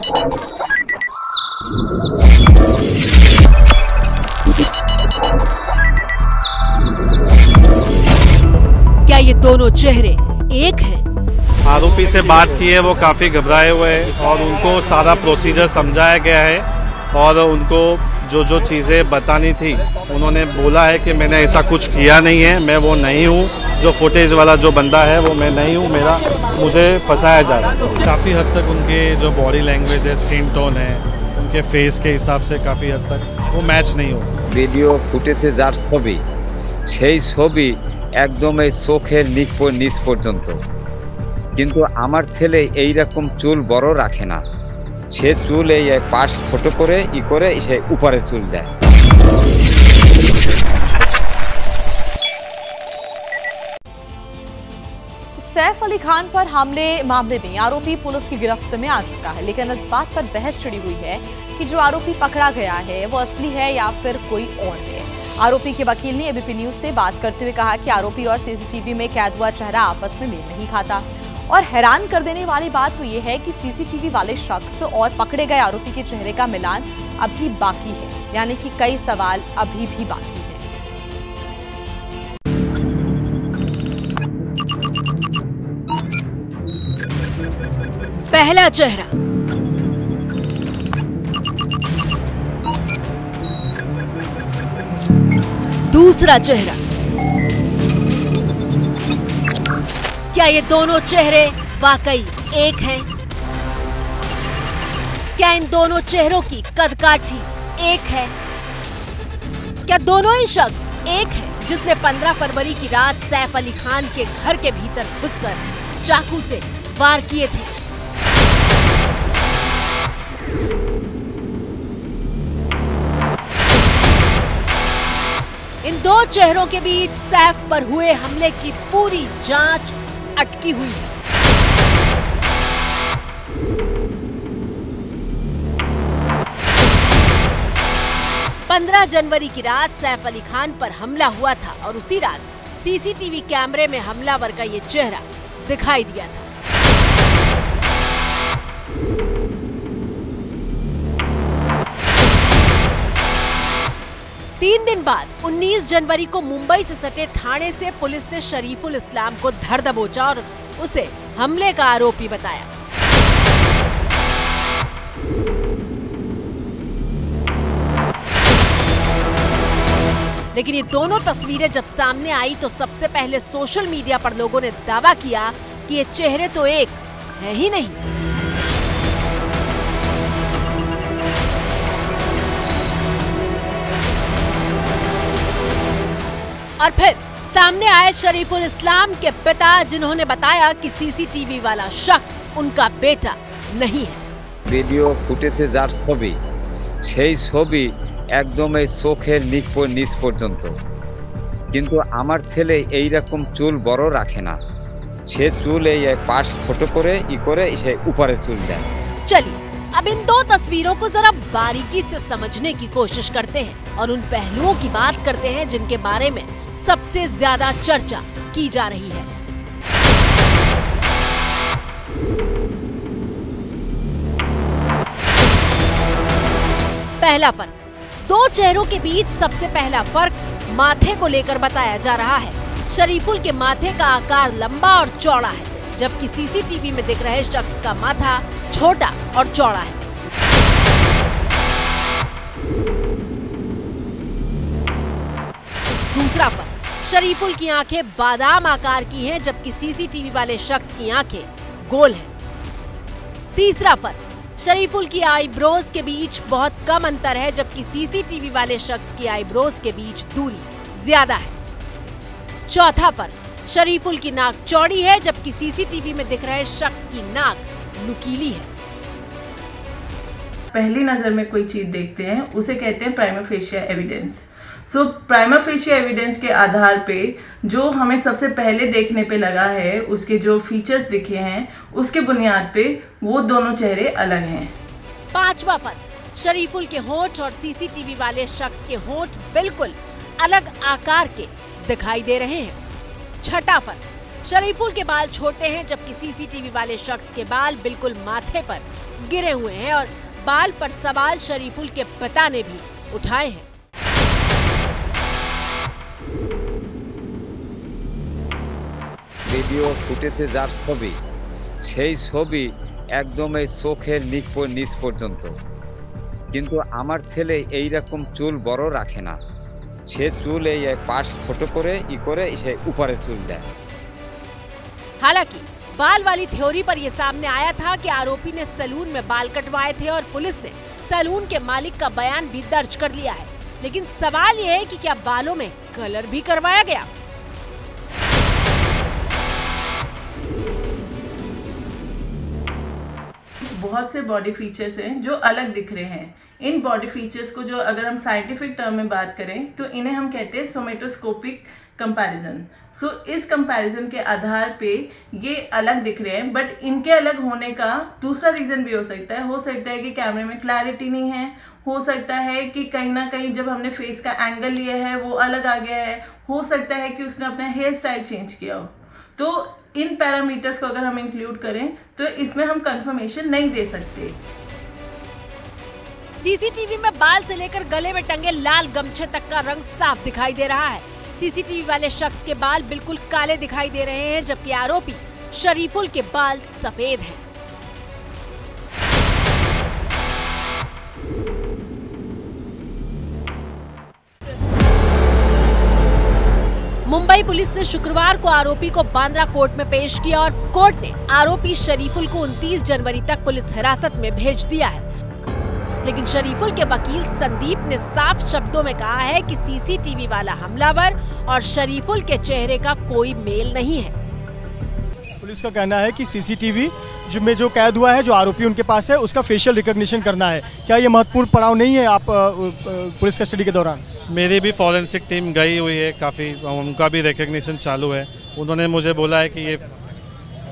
क्या ये दोनों चेहरे एक हैं? आरोपी से बात की है, वो काफी घबराए हुए हैं और उनको सारा प्रोसीजर समझाया गया है और उनको जो जो चीजें बतानी थी उन्होंने बोला है कि मैंने ऐसा कुछ किया नहीं है, मैं वो नहीं हूँ, जो फुटेज वाला जो बंदा है वो मैं नहीं हूँ, मुझे फंसाया जा रहा है। काफ़ी हद तक उनके जो बॉडी लैंग्वेज है, स्किन टोन है, उनके फेस के हिसाब से काफ़ी हद तक वो मैच नहीं हो। ভিডিও ফুটেজে যার ছবি সেই ছবি একদম এই চোখের নিচ পর্যন্ত, কিন্তু আমার ছেলে এই রকম চুল বড় রাখে না, সে চুল এই পাশ ছোট করে সে উপরে চুল দেয়। सैफ अली खान पर हमले मामले में आरोपी पुलिस की गिरफ्त में आ चुका है, लेकिन इस बात पर बहस छिड़ी हुई है कि जो आरोपी पकड़ा गया है वो असली है या फिर कोई और है। आरोपी के वकील ने एबीपी न्यूज से बात करते हुए कहा कि आरोपी और सीसीटीवी में कैद हुआ चेहरा आपस में मेल नहीं खाता। और हैरान कर देने वाली बात तो ये है कि सीसीटीवी वाले शख्स और पकड़े गए आरोपी के चेहरे का मिलान अभी बाकी है, यानी कि कई सवाल अभी भी बाकी है। पहला चेहरा, दूसरा चेहरा। क्या ये दोनों चेहरे वाकई एक हैं? क्या इन दोनों चेहरों की कदकाठी एक है? क्या दोनों ही शख्स एक है जिसने 15 फरवरी की रात सैफ अली खान के घर के भीतर घुसकर चाकू से वार किए थे? इन दो चेहरों के बीच सैफ पर हुए हमले की पूरी जांच अटकी हुई है। पंद्रह जनवरी की रात सैफ अली खान पर हमला हुआ था और उसी रात सीसीटीवी कैमरे में हमलावर का ये चेहरा दिखाई दिया था। तीन दिन बाद 19 जनवरी को मुंबई से सटे ठाणे से पुलिस ने शरीफुल इस्लाम को धर दबोचा और उसे हमले का आरोपी बताया। लेकिन ये दोनों तस्वीरें जब सामने आई तो सबसे पहले सोशल मीडिया पर लोगों ने दावा किया कि ये चेहरे तो एक है ही नहीं। और फिर सामने आए शरीफुल इस्लाम के पिता, जिन्होंने बताया कि सीसीटीवी वाला शख्स उनका बेटा नहीं है। ভিডিও ফুটেজে যার ছবি সেই ছবি একদম এই চোখের নিচ পর্যন্ত, কিন্তু আমার ছেলে এই রকম চুল বড় রাখে না, সে চুল এই পাশ ছোট করে সে উপরে চুল দেয়। चलिए अब इन दो तस्वीरों को जरा बारीकी से समझने की कोशिश करते हैं और उन पहलुओं की बात करते हैं जिनके बारे में सबसे ज्यादा चर्चा की जा रही है। पहला फर्क, दो चेहरों के बीच सबसे पहला फर्क माथे को लेकर बताया जा रहा है। शरीफुल के माथे का आकार लंबा और चौड़ा है, जबकि सीसीटीवी में दिख रहे शख्स का माथा छोटा और चौड़ा है। दूसरा फर्क, शरीफुल की आंखें बादाम आकार की हैं, जबकि सीसीटीवी वाले शख्स की आंखें गोल हैं। तीसरा फर्क, शरीफुल की आईब्रोज के बीच बहुत कम अंतर है, जबकि सीसीटीवी वाले शख्स की आईब्रोज के बीच दूरी ज्यादा है। चौथा फर्क, शरीफुल की नाक चौड़ी है, जबकि सीसीटीवी में दिख रहे शख्स की नाक नुकीली है। पहली नजर में कोई चीज देखते हैं उसे कहते हैं प्राइमा फेशिया एविडेंस। सो प्राइमा फेशिया एविडेंस के आधार पे जो हमें सबसे पहले देखने पे लगा है, उसके जो फीचर्स दिखे हैं, उसके बुनियाद पे वो दोनों चेहरे अलग हैं। पांचवा फर्क, शरीफुल के होंठ और सीसीटीवी वाले शख्स के होंठ बिल्कुल अलग आकार के दिखाई दे रहे हैं। छठा फर्क, शरीफुल के बाल छोटे हैं, जबकि सीसीटीवी वाले शख्स के बाल बिल्कुल माथे पर गिरे हुए हैं और बाल पर सवाल शरीफुल के पिता ने भी उठाए हैं। ভিডিও ফুটেজে যার ছবি সেই ছবি একদম এই চোখের নিচ পর্যন্ত, কিন্তু আমার ছেলে এই রকম চুল বড় রাখে না, সে চুল এই পাশ ছোট করে সে উপরে চুল দেয়। हालांकि बाल वाली थ्योरी पर यह सामने आया था कि आरोपी ने सैलून में बाल कटवाए थे और पुलिस ने सैलून के मालिक का बयान भी दर्ज कर लिया है। लेकिन सवाल यह है कि क्या बालों में कलर भी करवाया गया? बहुत से बॉडी फीचर्स हैं जो अलग दिख रहे हैं। इन बॉडी फीचर्स को जो अगर हम साइंटिफिक टर्म में बात करें तो इन्हें हम कहते हैं सोमेटोस्कोपिक कंपैरिजन। सो इस कंपैरिजन के आधार पे ये अलग दिख रहे हैं, बट इनके अलग होने का दूसरा रीजन भी हो सकता है। हो सकता है कि कैमरे में क्लैरिटी नहीं है, हो सकता है कि कहीं ना कहीं जब हमने फेस का एंगल लिया है वो अलग आ गया है, हो सकता है कि उसने अपना हेयर स्टाइल चेंज किया हो। तो इन पैरामीटर्स को अगर हम इंक्लूड करें तो इसमें हम कंफर्मेशन नहीं दे सकते। सीसीटीवी में बाल से लेकर गले में टंगे लाल गमछे तक का रंग साफ दिखाई दे रहा है। सीसीटीवी वाले शख्स के बाल बिल्कुल काले दिखाई दे रहे हैं, जबकि आरोपी शरीफुल के बाल सफेद हैं। मुंबई पुलिस ने शुक्रवार को आरोपी को बांद्रा कोर्ट में पेश किया और कोर्ट ने आरोपी शरीफुल को 29 जनवरी तक पुलिस हिरासत में भेज दिया है। लेकिन शरीफुल के वकील संदीप ने साफ शब्दों में कहा है कि सीसीटीवी वाला हमलावर और शरीफुल के चेहरे का कोई मेल नहीं है। पुलिस का कहना है कि सीसीटीवी में जो कैद हुआ है, जो आरोपी उनके पास है, उसका फेशियल रिकॉग्निशन करना है। क्या ये महत्वपूर्ण पड़ाव नहीं है आप पुलिस कस्टडी के दौरान? मेरी भी फॉरेंसिक टीम गई हुई है, काफ़ी उनका भी रिकग्निशन चालू है। उन्होंने मुझे बोला है कि ये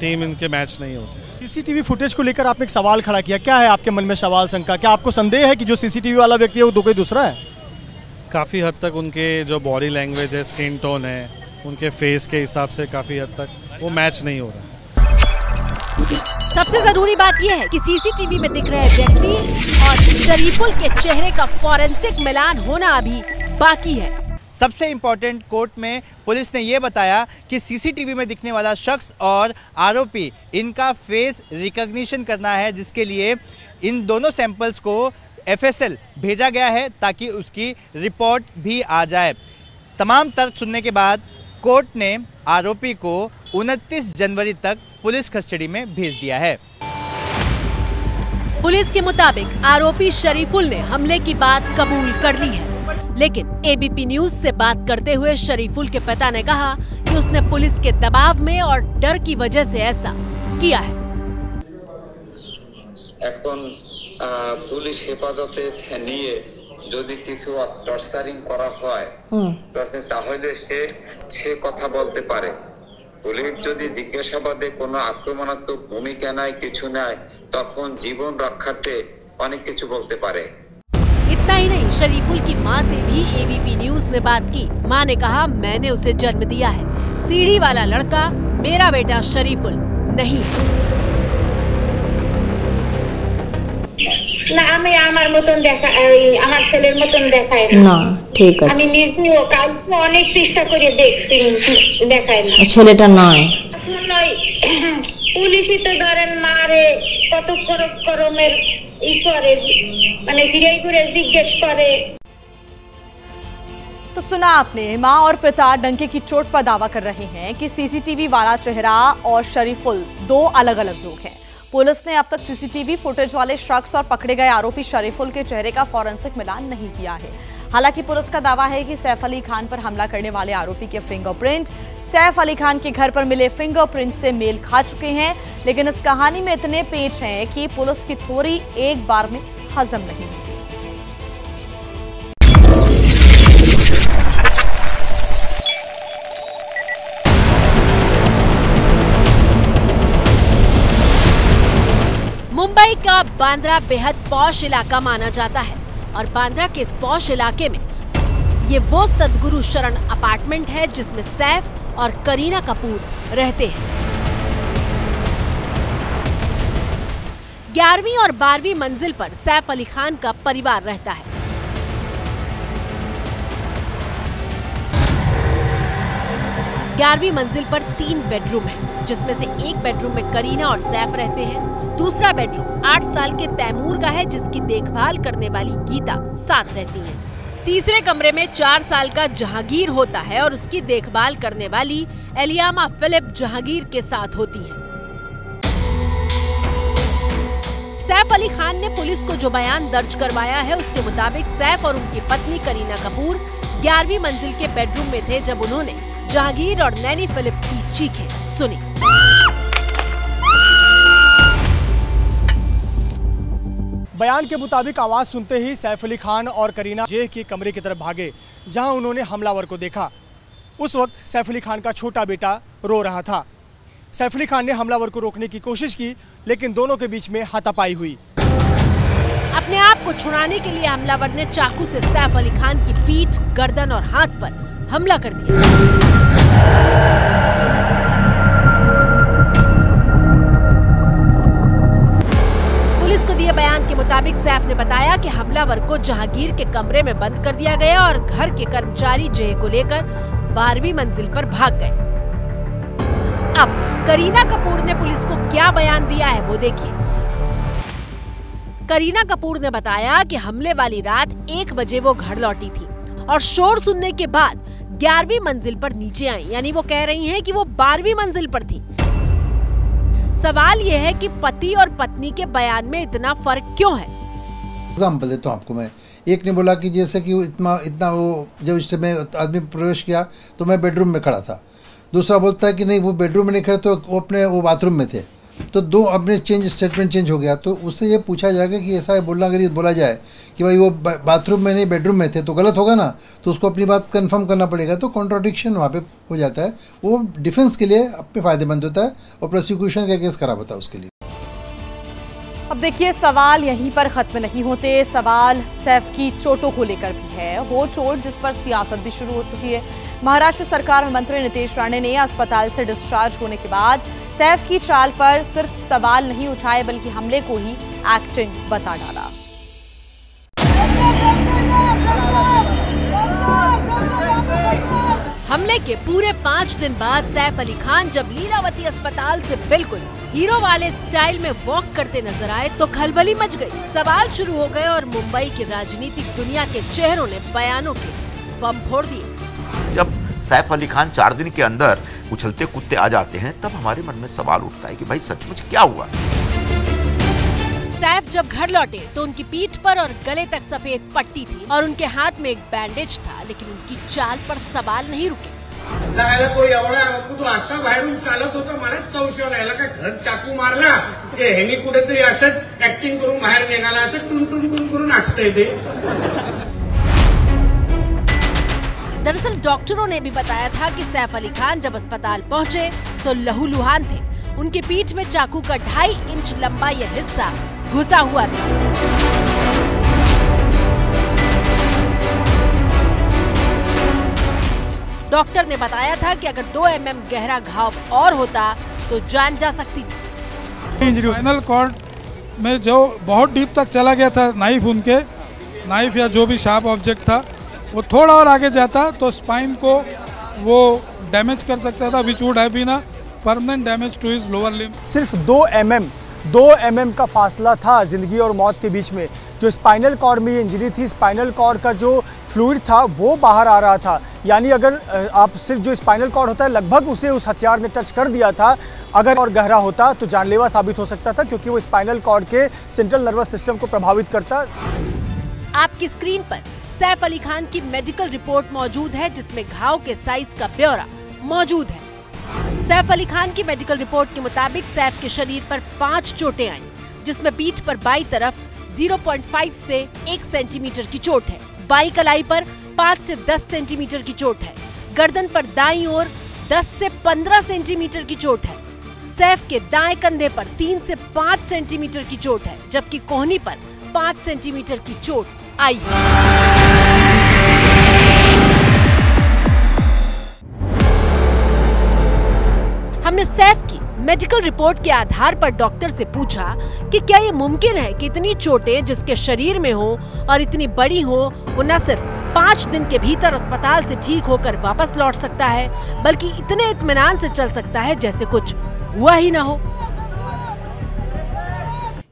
टीम इनके मैच नहीं होती। सीसीटीवी फुटेज को लेकर आपने एक सवाल खड़ा किया, क्या है आपके मन में सवाल, शंका? क्या आपको संदेह है कि जो सीसीटीवी वाला व्यक्ति है वो कोई दूसरा है? काफ़ी हद तक उनके जो बॉडी लैंग्वेज है, स्किन टोन है, उनके फेस के हिसाब से काफ़ी हद तक वो मैच नहीं हो रहा। सबसे जरूरी बात यह है कि सीसीटीवी में दिख रहे व्यक्ति और शरीफुल के चेहरे का फॉरेंसिक मिलान होना अभी बाकी है। सबसे इम्पोर्टेंट, कोर्ट में पुलिस ने ये बताया कि सीसीटीवी में दिखने वाला शख्स और आरोपी, इनका फेस रिकॉग्निशन करना है, जिसके लिए इन दोनों सैंपल्स को एफएसएल भेजा गया है ताकि उसकी रिपोर्ट भी आ जाए। तमाम तर्क सुनने के बाद कोर्ट ने आरोपी को 29 जनवरी तक पुलिस कस्टडी में भेज दिया है। पुलिस के मुताबिक आरोपी शरीफुल ने हमले की बात कबूल कर ली है, लेकिन एबीपी न्यूज से बात करते हुए शरीफुल के पिता ने कहा कि उसने पुलिस के दबाव में और डर की वजह से ऐसा किया है। पुलिस हेफाजते নিয়ে যদি কিছু টর্চারিং করা হয় তাহলে সে কথা বলতে পারে। পুলিশ যদি জিজ্ঞাসাবাদে কোনো আক্রমণাত্মক ভূমিকা নেয়, কিছু নেয়, তখন জীবন রক্ষার্থে অনেক কিছু বলতে পারে। इतना ही नहीं, शरीफुल की मां से भी एबीपी न्यूज ने बात की। मां ने कहा, मैंने उसे जन्म दिया है, सीढ़ी वाला लड़का मेरा बेटा शरीफुल नहीं। না আমি আমার মতন দেখা আমার ছেলের মতন দেখায় না। ঠিক আছে, আমি নিজেও কালকে অনেক চেষ্টা করে দেখছি, দেখায় না। ছেলেটা নয় পুলিশই তো ধরেন মারে কত করমের ই করে, মানে ফিরে ঘুরে জিজ্ঞেস করে। तो सुना आपने, मां और पिता डंके की चोट पर दावा कर रहे हैं कि सीसीटीवी वाला चेहरा और शरीफुल दो अलग अलग लोग हैं। पुलिस ने अब तक सीसीटीवी फुटेज वाले शख्स और पकड़े गए आरोपी शरीफुल के चेहरे का फॉरेंसिक मिलान नहीं किया है। हालांकि पुलिस का दावा है कि सैफ अली खान पर हमला करने वाले आरोपी के फिंगरप्रिंट सैफ अली खान के घर पर मिले फिंगरप्रिंट से मेल खा चुके हैं। लेकिन इस कहानी में इतने पेच हैं कि पुलिस की थ्योरी एक बार में हजम नहीं होगी। मुंबई का बांद्रा बेहद पॉश इलाका माना जाता है और बांद्रा के इस पॉश इलाके में ये वो सद्गुरु शरण अपार्टमेंट है जिसमें सैफ और करीना कपूर रहते हैं। 11वीं और 12वीं मंजिल पर सैफ अली खान का परिवार रहता है। ग्यारहवीं मंजिल पर 3 बेडरूम है, जिसमें से एक बेडरूम में करीना और सैफ रहते हैं। दूसरा बेडरूम 8 साल के तैमूर का है, जिसकी देखभाल करने वाली गीता साथ रहती है। तीसरे कमरे में 4 साल का जहांगीर होता है और उसकी देखभाल करने वाली एलियामा फिलिप जहांगीर के साथ होती है। सैफ अली खान ने पुलिस को जो बयान दर्ज करवाया है, उसके मुताबिक सैफ और उनकी पत्नी करीना कपूर 11वीं मंजिल के बेडरूम में थे जब उन्होंने जहांगीर और नैनी फिलिप की चीखें सुनी। बयान के मुताबिक आवाज सुनते ही सैफ अली खान और करीना जेह के कमरे की तरफ भागे, जहां उन्होंने हमलावर को देखा। उस वक्त सैफ अली खान का छोटा बेटा रो रहा था। सैफ अली खान ने हमलावर को रोकने की कोशिश की, लेकिन दोनों के बीच में हाथापाई हुई। अपने आप को छुड़ाने के लिए हमलावर ने चाकू से सैफ अली खान की पीठ, गर्दन और हाथ पर हमला कर दिया। पुलिस को दिए बयान के मुताबिक सैफ ने बताया कि हमलावर को जहांगीर के कमरे में बंद कर दिया गया और घर के कर्मचारी जेह को लेकर 12वीं मंजिल पर भाग गए। अब करीना कपूर ने पुलिस को क्या बयान दिया है वो देखिए। करीना कपूर ने बताया कि हमले वाली रात 1 बजे वो घर लौटी थी और शोर सुनने के बाद 11वीं मंजिल पर नीचे आई, यानी वो कह रही हैं कि वो 12वीं मंजिल पर थी। सवाल ये है कि पति और पत्नी के बयान में इतना फर्क क्यों है? एग्जाम्पल देता हूँ आपको मैं। एक ने बोला कि जैसे कि इतना वो जब इस समय आदमी प्रवेश किया तो मैं बेडरूम में खड़ा था। दूसरा बोलता है कि नहीं वो बेडरूम में नहीं खड़े तो वो बाथरूम में थे। तो दो अपने स्टेटमेंट चेंज हो गया। तो उससे ये पूछा जाएगा कि ऐसा बोलना, अगर ये बोला जाए कि भाई वो बाथरूम में नहीं बेडरूम में थे तो गलत होगा ना, तो उसको अपनी बात कंफर्म करना पड़ेगा। तो कॉन्ट्राडिक्शन वहाँ पे हो जाता है। वो डिफेंस के लिए अपने फायदेमंद होता है और प्रोसिक्यूशन का केस खराब होता है उसके लिए। अब देखिए, सवाल यहीं पर खत्म नहीं होते। सवाल सैफ की चोटों को लेकर भी है, वो चोट जिस पर सियासत भी शुरू हो चुकी है। महाराष्ट्र सरकार में मंत्री नीतीश राणे ने अस्पताल से डिस्चार्ज होने के बाद सैफ की चाल पर सिर्फ सवाल नहीं उठाए, बल्कि हमले को ही एक्टिंग बता डाला। हमले के पूरे 5 दिन बाद सैफ अली खान जब लीलावती अस्पताल से बिल्कुल हीरो वाले स्टाइल में वॉक करते नजर आए तो खलबली मच गई। सवाल शुरू हो गए और मुंबई की राजनीतिक दुनिया के चेहरों ने बयानों के बम फोड़ दिए। जब सैफ अली खान 4 दिन के अंदर उछलते कूदते आ जाते हैं, तब हमारे मन में सवाल उठता है कि भाई सचमुच क्या हुआ। सैफ जब घर लौटे तो उनकी पीठ पर और गले तक सफेद पट्टी थी और उनके हाथ में एक बैंडेज था, लेकिन उनकी चाल पर सवाल नहीं रुके। तो एवढा तो असा बाहेरून चालत होता, मला संशय राहिला का घरात चाकू मारला की ह्यांनी कुठेतरी असंच ऍक्टिंग करून बाहेर निघाला, असं टुन टुन टुन करून नाचतंय ते। दरअसल डॉक्टरों ने भी बताया था कि सैफ अली खान जब अस्पताल पहुंचे तो लहूलुहान थे। उनकी पीठ में चाकू का 2.5 इंच लंबा यह हिस्सा घुसा हुआ था। डॉक्टर ने बताया था कि अगर 2 mm गहरा घाव और होता तो जान जा सकती थी। स्पाइनल कॉर्ड में जो बहुत डीप तक चला गया था नाइफ या जो भी शार्प ऑब्जेक्ट था, वो थोड़ा और आगे जाता तो स्पाइन को वो डैमेज कर सकता था, which would have been a permanent damage to his lower limb. सिर्फ 2 mm का फासला था जिंदगी और मौत के बीच में। जो स्पाइनल कॉर्ड में ये इंजरी थी, स्पाइनल कॉर्ड का जो फ्लूइड था वो बाहर आ रहा था। यानी अगर आप सिर्फ जो स्पाइनल कॉर्ड होता है लगभग उसे उस हथियार ने टच कर दिया था। अगर और गहरा होता तो जानलेवा साबित हो सकता था, क्योंकि वो स्पाइनल कॉर्ड के सेंट्रल नर्वस सिस्टम को प्रभावित करता। आपकी स्क्रीन पर सैफ अली खान की मेडिकल रिपोर्ट मौजूद है, जिसमें घाव के साइज का ब्यौरा मौजूद है। सैफ अली खान की मेडिकल रिपोर्ट के मुताबिक सैफ के शरीर पर 5 चोटें आईं, जिसमें पीठ पर बाईं तरफ 0.5 से 1 सेंटीमीटर की चोट है, बाईं कलाई पर 5 से 10 सेंटीमीटर की चोट है, गर्दन पर दाईं ओर 10 से 15 सेंटीमीटर की चोट है। सैफ के दाएं कंधे पर 3 से 5 सेंटीमीटर की चोट है, जबकि कोहनी पर 5 सेंटीमीटर की चोट आई है। हमने सैफ की मेडिकल रिपोर्ट के आधार पर डॉक्टर से पूछा कि क्या ये मुमकिन है कि इतनी चोटें जिसके शरीर में हो और इतनी बड़ी हो, वो न सिर्फ 5 दिन के भीतर अस्पताल से ठीक होकर वापस लौट सकता है, बल्कि इतने इत्मीनान से चल सकता है जैसे कुछ हुआ ही ना हो।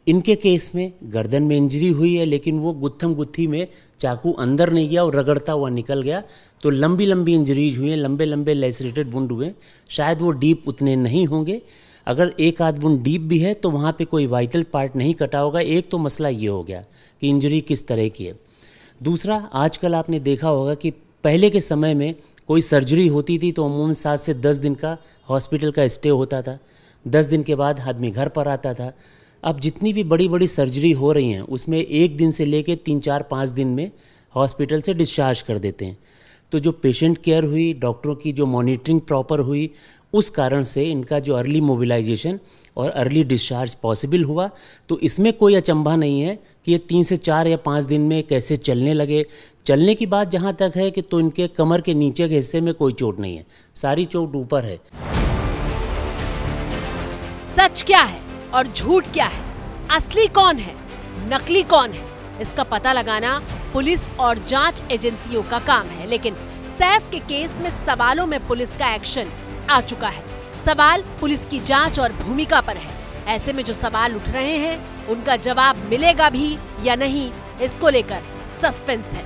इनके केस में गर्दन में इंजरी हुई है, लेकिन वो गुत्थम गुत्थी में चाकू अंदर नहीं गया और रगड़ता हुआ निकल गया, तो लंबी लंबी इंजरीज हुई हैं, लंबे लंबे लेसरेटेड वुंड हुए। शायद वो डीप उतने नहीं होंगे। अगर एक आध वुंड डीप भी है तो वहाँ पे कोई वाइटल पार्ट नहीं कटा होगा। एक तो मसला ये हो गया कि इंजरी किस तरह की है। दूसरा, आजकल आपने देखा होगा कि पहले के समय में कोई सर्जरी होती थी तो अमूमन 7 से 10 दिन का हॉस्पिटल का स्टे होता था। 10 दिन के बाद आदमी घर पर आता था। अब जितनी भी बड़ी बड़ी सर्जरी हो रही हैं उसमें 1 दिन से लेके 3, 4, 5 दिन में हॉस्पिटल से डिस्चार्ज कर देते हैं। तो जो पेशेंट केयर हुई, डॉक्टरों की जो मॉनिटरिंग प्रॉपर हुई, उस कारण से इनका जो अर्ली मोबिलाइजेशन और अर्ली डिस्चार्ज पॉसिबल हुआ। तो इसमें कोई अचंभा नहीं है कि ये 3 से 4 या 5 दिन में कैसे चलने लगे। चलने की बात जहाँ तक है कि तो इनके कमर के नीचे के हिस्से में कोई चोट नहीं है, सारी चोट ऊपर है। सच क्या है और झूठ क्या है, असली कौन है, नकली कौन है, इसका पता लगाना पुलिस और जांच एजेंसियों का काम है। लेकिन सैफ के केस में सवालों में पुलिस का एक्शन आ चुका है। सवाल पुलिस की जांच और भूमिका पर है। ऐसे में जो सवाल उठ रहे हैं उनका जवाब मिलेगा भी या नहीं, इसको लेकर सस्पेंस है।